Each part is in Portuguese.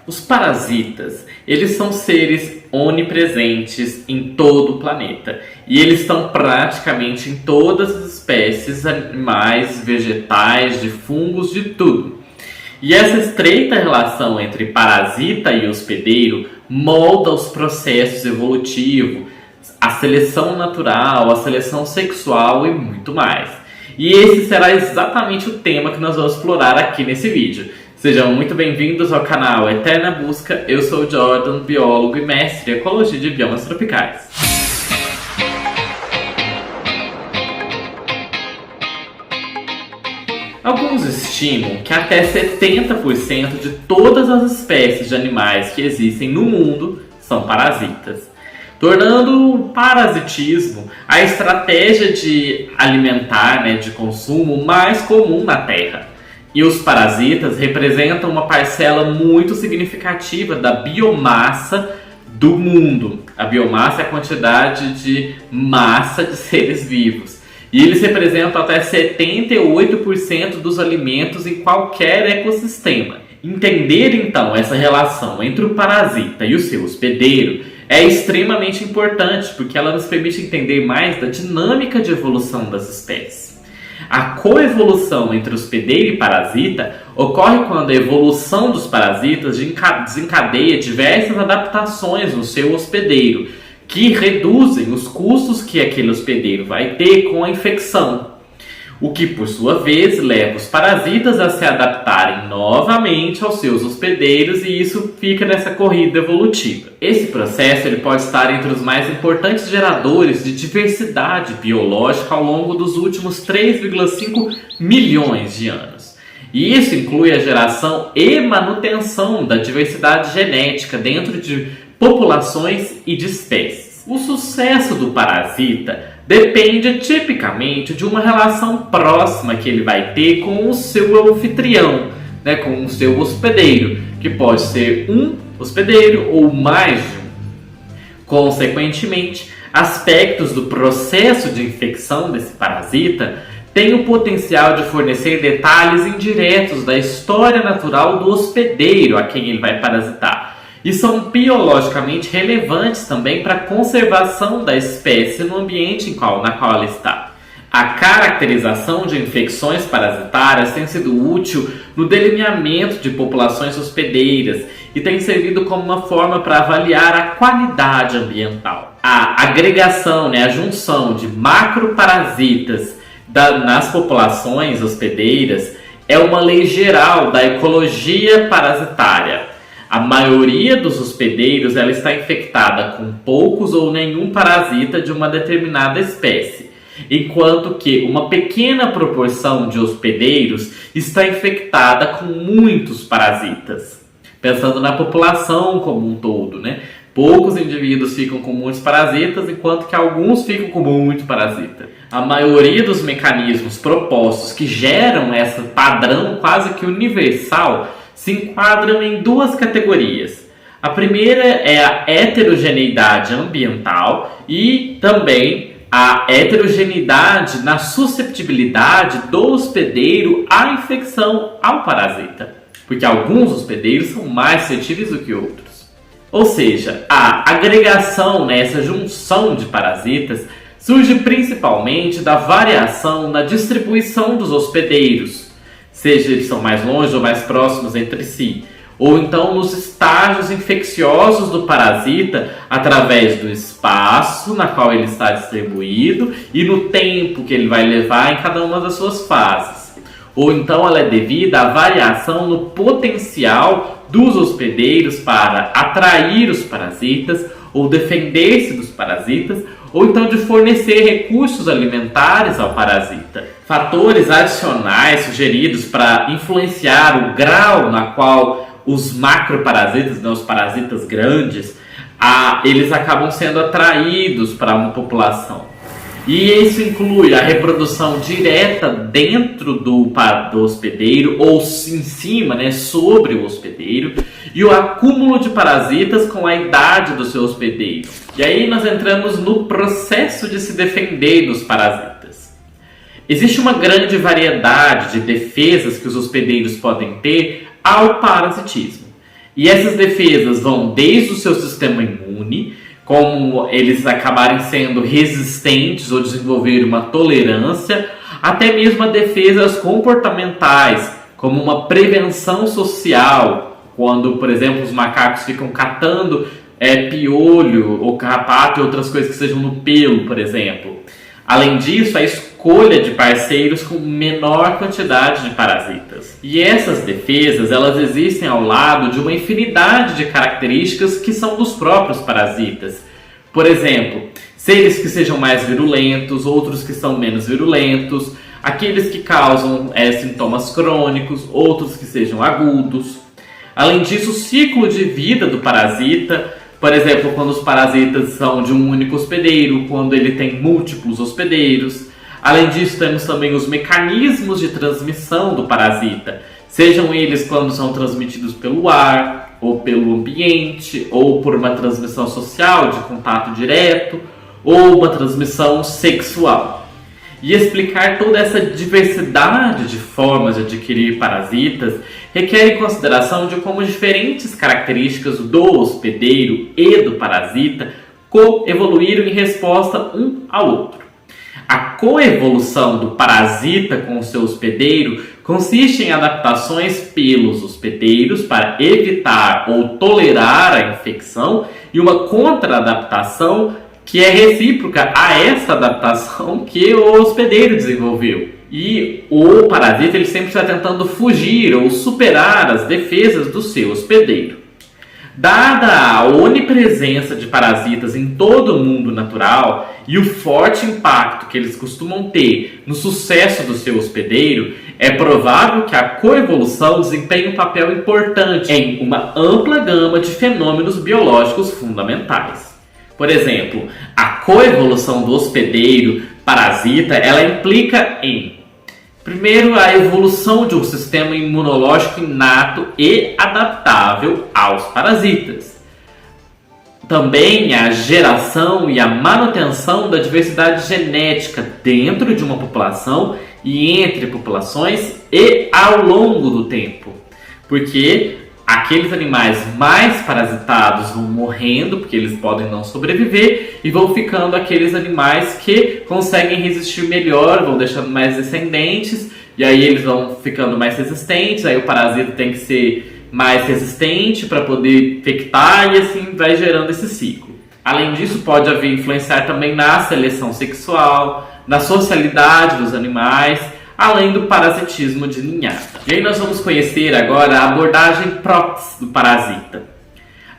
Os parasitas, eles são seres onipresentes em todo o planeta. E eles estão praticamente em todas as espécies, animais, vegetais, de fungos, de tudo. E essa estreita relação entre parasita e hospedeiro molda os processos evolutivos, a seleção natural, a seleção sexual e muito mais. E esse será exatamente o tema que nós vamos explorar aqui nesse vídeo. Sejam muito bem-vindos ao canal Eterna Busca. Eu sou o Jordan, biólogo e mestre em Ecologia de Biomas Tropicais. Alguns estimam que até 70% de todas as espécies de animais que existem no mundo são parasitas, tornando o parasitismo a estratégia de alimentar, de consumo mais comum na Terra. E os parasitas representam uma parcela muito significativa da biomassa do mundo. A biomassa é a quantidade de massa de seres vivos. E eles representam até 78% dos alimentos em qualquer ecossistema. Entender então essa relação entre o parasita e o seu hospedeiro é extremamente importante, porque ela nos permite entender mais da dinâmica de evolução das espécies. A coevolução entre hospedeiro e parasita ocorre quando a evolução dos parasitas desencadeia diversas adaptações no seu hospedeiro, que reduzem os custos que aquele hospedeiro vai ter com a infecção, o que por sua vez leva os parasitas a se adaptarem novamente aos seus hospedeiros, e isso fica nessa corrida evolutiva. Esse processo ele pode estar entre os mais importantes geradores de diversidade biológica ao longo dos últimos 3,5 milhões de anos. E isso inclui a geração e manutenção da diversidade genética dentro de populações e de espécies. O sucesso do parasita depende tipicamente de uma relação próxima que ele vai ter com o seu anfitrião, com o seu hospedeiro, que pode ser um hospedeiro ou mais de um. Consequentemente, aspectos do processo de infecção desse parasita têm o potencial de fornecer detalhes indiretos da história natural do hospedeiro a quem ele vai parasitar, e são biologicamente relevantes também para a conservação da espécie no ambiente na qual ela está. A caracterização de infecções parasitárias tem sido útil no delineamento de populações hospedeiras e tem servido como uma forma para avaliar a qualidade ambiental. A agregação, a junção de macroparasitas nas populações hospedeiras é uma lei geral da ecologia parasitária. A maioria dos hospedeiros ela está infectada com poucos ou nenhum parasita de uma determinada espécie, enquanto que uma pequena proporção de hospedeiros está infectada com muitos parasitas. Pensando na população como um todo, poucos indivíduos ficam com muitos parasitas, enquanto que alguns ficam com muito parasita. A maioria dos mecanismos propostos que geram esse padrão quase que universal se enquadram em duas categorias. A primeira é a heterogeneidade ambiental e também a heterogeneidade na susceptibilidade do hospedeiro à infecção ao parasita, porque alguns hospedeiros são mais suscetíveis do que outros. Ou seja, a agregação, essa junção de parasitas, surge principalmente da variação na distribuição dos hospedeiros, seja eles são mais longe ou mais próximos entre si, ou então nos estágios infecciosos do parasita através do espaço na qual ele está distribuído e no tempo que ele vai levar em cada uma das suas fases. Ou então ela é devida à variação no potencial dos hospedeiros para atrair os parasitas ou defender-se dos parasitas, ou então de fornecer recursos alimentares ao parasita. Fatores adicionais sugeridos para influenciar o grau na qual os macroparasitas, os parasitas grandes, eles acabam sendo atraídos para uma população. E isso inclui a reprodução direta dentro do hospedeiro ou em cima, sobre o hospedeiro, e o acúmulo de parasitas com a idade do seu hospedeiro. E aí nós entramos no processo de se defender dos parasitas. Existe uma grande variedade de defesas que os hospedeiros podem ter ao parasitismo. E essas defesas vão desde o seu sistema imune, como eles acabarem sendo resistentes ou desenvolverem uma tolerância, até mesmo a defesas comportamentais, como uma prevenção social, quando, por exemplo, os macacos ficam catando piolho ou carrapato e outras coisas que sejam no pelo, por exemplo. Além disso, a escolha de parceiros com menor quantidade de parasitas. E essas defesas, elas existem ao lado de uma infinidade de características que são dos próprios parasitas. Por exemplo, seres que sejam mais virulentos, outros que são menos virulentos, aqueles que causam sintomas crônicos, outros que sejam agudos. Além disso, o ciclo de vida do parasita, por exemplo, quando os parasitas são de um único hospedeiro, quando ele tem múltiplos hospedeiros. Além disso, temos também os mecanismos de transmissão do parasita, sejam eles quando são transmitidos pelo ar, ou pelo ambiente, ou por uma transmissão social de contato direto, ou uma transmissão sexual. E explicar toda essa diversidade de formas de adquirir parasitas requer em consideração de como diferentes características do hospedeiro e do parasita coevoluíram em resposta um ao outro. A coevolução do parasita com o seu hospedeiro consiste em adaptações pelos hospedeiros para evitar ou tolerar a infecção e uma contra-adaptação que é recíproca a essa adaptação que o hospedeiro desenvolveu. E o parasita ele sempre está tentando fugir ou superar as defesas do seu hospedeiro. Dada a onipresença de parasitas em todo o mundo natural e o forte impacto que eles costumam ter no sucesso do seu hospedeiro, é provável que a coevolução desempenhe um papel importante em uma ampla gama de fenômenos biológicos fundamentais. Por exemplo, a coevolução do hospedeiro parasita, ela implica em, primeiro, a evolução de um sistema imunológico inato e adaptável aos parasitas. Também a geração e a manutenção da diversidade genética dentro de uma população e entre populações e ao longo do tempo. Porque aqueles animais mais parasitados vão morrendo, porque eles podem não sobreviver, e vão ficando aqueles animais que conseguem resistir melhor, vão deixando mais descendentes, e aí eles vão ficando mais resistentes, aí o parasita tem que ser mais resistente para poder infectar, e assim vai gerando esse ciclo. Além disso, pode haver influenciar também na seleção sexual, na socialidade dos animais, além do parasitismo de ninhada. E aí nós vamos conhecer agora a abordagem prox do parasita.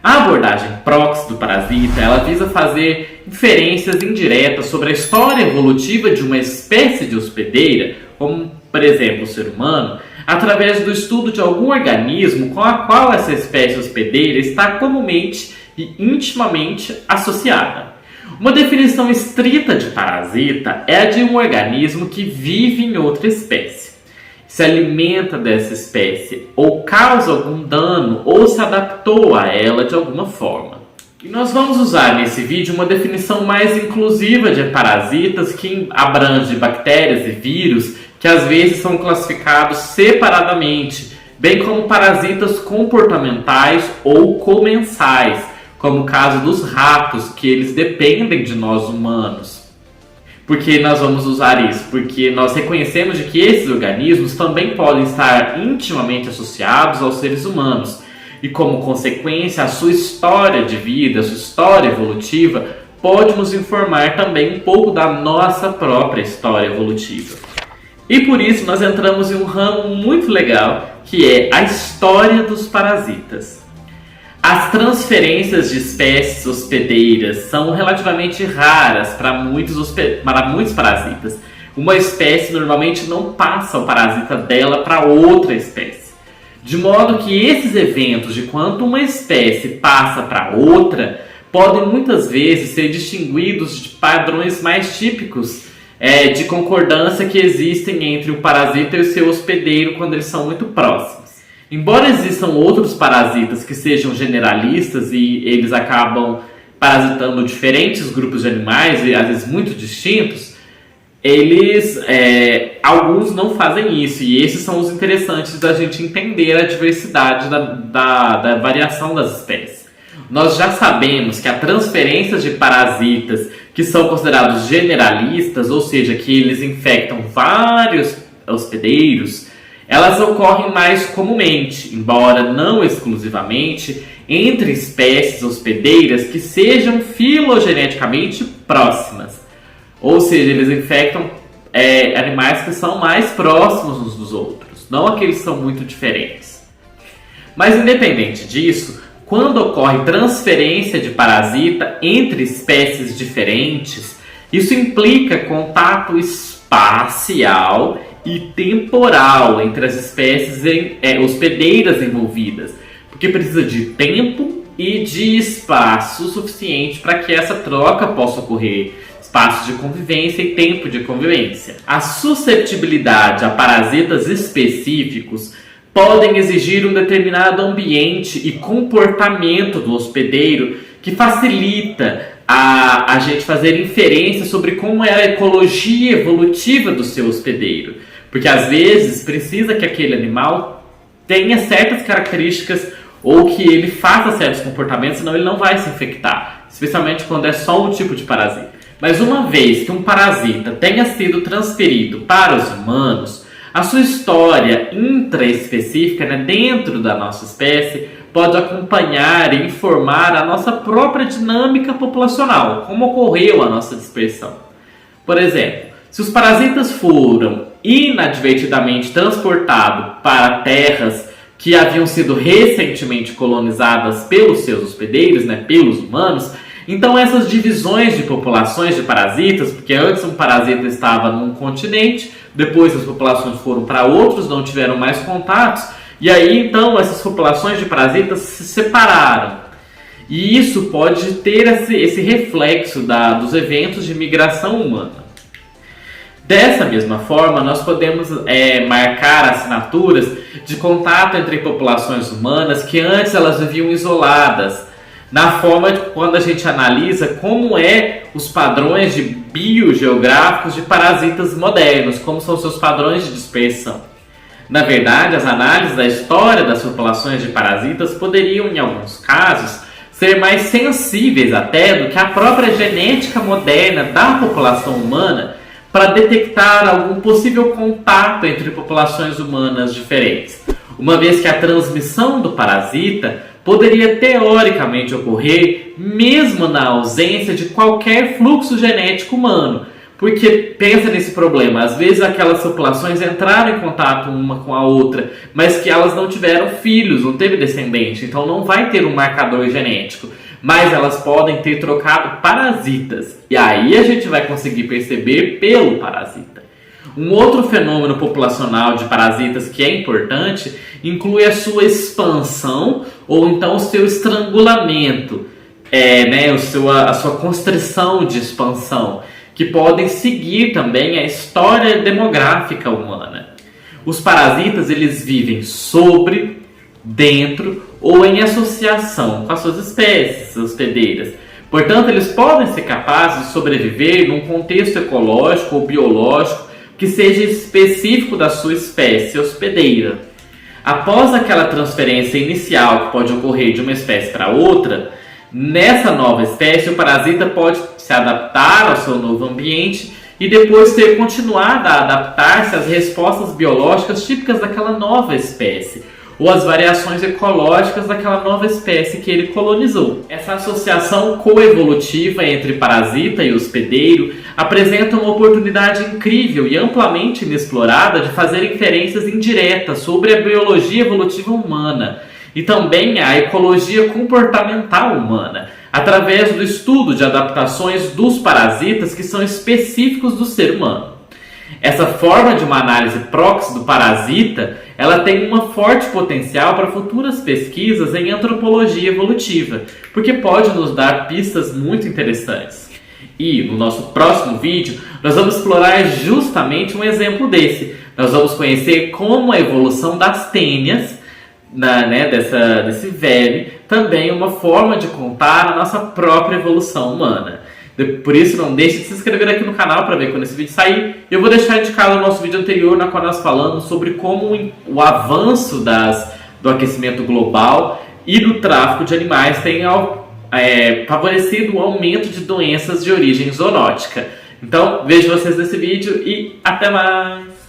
A abordagem prox do parasita, ela visa fazer inferências indiretas sobre a história evolutiva de uma espécie de hospedeira, como, por exemplo, o ser humano, através do estudo de algum organismo com a qual essa espécie hospedeira está comumente e intimamente associada. Uma definição estrita de parasita é a de um organismo que vive em outra espécie, se alimenta dessa espécie, ou causa algum dano, ou se adaptou a ela de alguma forma. E nós vamos usar nesse vídeo uma definição mais inclusiva de parasitas que abrange bactérias e vírus que às vezes são classificados separadamente, bem como parasitas comportamentais ou comensais, como o caso dos ratos, que eles dependem de nós humanos. Por que nós vamos usar isso? Porque nós reconhecemos de que esses organismos também podem estar intimamente associados aos seres humanos. E como consequência, a sua história de vida, a sua história evolutiva, pode nos informar também um pouco da nossa própria história evolutiva. E por isso nós entramos em um ramo muito legal, que é a história dos parasitas. As transferências de espécies hospedeiras são relativamente raras para muitos parasitas. Uma espécie normalmente não passa o parasita dela para outra espécie. De modo que esses eventos de quando uma espécie passa para outra podem muitas vezes ser distinguidos de padrões mais típicos de concordância que existem entre o parasita e o seu hospedeiro quando eles são muito próximos. Embora existam outros parasitas que sejam generalistas e eles acabam parasitando diferentes grupos de animais e às vezes muito distintos, alguns não fazem isso, e esses são os interessantes da gente entender a diversidade da variação das espécies. Nós já sabemos que a transferência de parasitas que são considerados generalistas, ou seja, que eles infectam vários hospedeiros, elas ocorrem mais comumente, embora não exclusivamente, entre espécies hospedeiras que sejam filogeneticamente próximas. Ou seja, eles infectam animais que são mais próximos uns dos outros, não aqueles que são muito diferentes. Mas independente disso, quando ocorre transferência de parasita entre espécies diferentes, isso implica contato espacial e temporal entre as espécies hospedeiras envolvidas, porque precisa de tempo e de espaço suficiente para que essa troca possa ocorrer, espaço de convivência e tempo de convivência. A susceptibilidade a parasitas específicos podem exigir um determinado ambiente e comportamento do hospedeiro que facilita a gente fazer inferência sobre como é a ecologia evolutiva do seu hospedeiro. Porque às vezes precisa que aquele animal tenha certas características ou que ele faça certos comportamentos, senão ele não vai se infectar, especialmente quando é só um tipo de parasita. Mas uma vez que um parasita tenha sido transferido para os humanos, a sua história intraespecífica, dentro da nossa espécie, pode acompanhar e informar a nossa própria dinâmica populacional, como ocorreu a nossa dispersão. Por exemplo, se os parasitas foram inadvertidamente transportados para terras que haviam sido recentemente colonizadas pelos seus hospedeiros, pelos humanos, então essas divisões de populações de parasitas, porque antes um parasita estava num continente, depois as populações foram para outros, não tiveram mais contatos, e aí então essas populações de parasitas se separaram. E isso pode ter esse reflexo dos eventos de migração humana. Dessa mesma forma, nós podemos marcar assinaturas de contato entre populações humanas que antes elas viviam isoladas, na forma de quando a gente analisa como os padrões de biogeográficos de parasitas modernos, como são seus padrões de dispersão. Na verdade, as análises da história das populações de parasitas poderiam, em alguns casos, ser mais sensíveis até do que a própria genética moderna da população humana, para detectar algum possível contato entre populações humanas diferentes, uma vez que a transmissão do parasita poderia teoricamente ocorrer mesmo na ausência de qualquer fluxo genético humano. Porque pensa nesse problema, às vezes aquelas populações entraram em contato uma com a outra, mas que elas não tiveram filhos, não teve descendente, então não vai ter um marcador genético. Mas elas podem ter trocado parasitas. E aí a gente vai conseguir perceber pelo parasita. Um outro fenômeno populacional de parasitas que é importante inclui a sua expansão ou então o seu estrangulamento, a sua constrição de expansão, que podem seguir também a história demográfica humana. Os parasitas eles vivem sobre, dentro ou em associação com as suas espécies hospedeiras. Portanto, eles podem ser capazes de sobreviver num contexto ecológico ou biológico que seja específico da sua espécie hospedeira. Após aquela transferência inicial que pode ocorrer de uma espécie para outra, nessa nova espécie o parasita pode se adaptar ao seu novo ambiente e depois ter continuado a adaptar-se às respostas biológicas típicas daquela nova espécie, ou as variações ecológicas daquela nova espécie que ele colonizou. Essa associação coevolutiva entre parasita e hospedeiro apresenta uma oportunidade incrível e amplamente inexplorada de fazer inferências indiretas sobre a biologia evolutiva humana e também a ecologia comportamental humana, através do estudo de adaptações dos parasitas que são específicos do ser humano. Essa forma de uma análise proxy do parasita, ela tem um forte potencial para futuras pesquisas em antropologia evolutiva, porque pode nos dar pistas muito interessantes. E no nosso próximo vídeo, nós vamos explorar justamente um exemplo desse. Nós vamos conhecer como a evolução das tênias, desse verme, também é uma forma de contar a nossa própria evolução humana. Por isso, não deixe de se inscrever aqui no canal para ver quando esse vídeo sair. Eu vou deixar indicado o nosso vídeo anterior, na qual nós falamos sobre como o avanço do aquecimento global e do tráfico de animais tem favorecido o aumento de doenças de origem zoonótica. Então, vejo vocês nesse vídeo e até mais!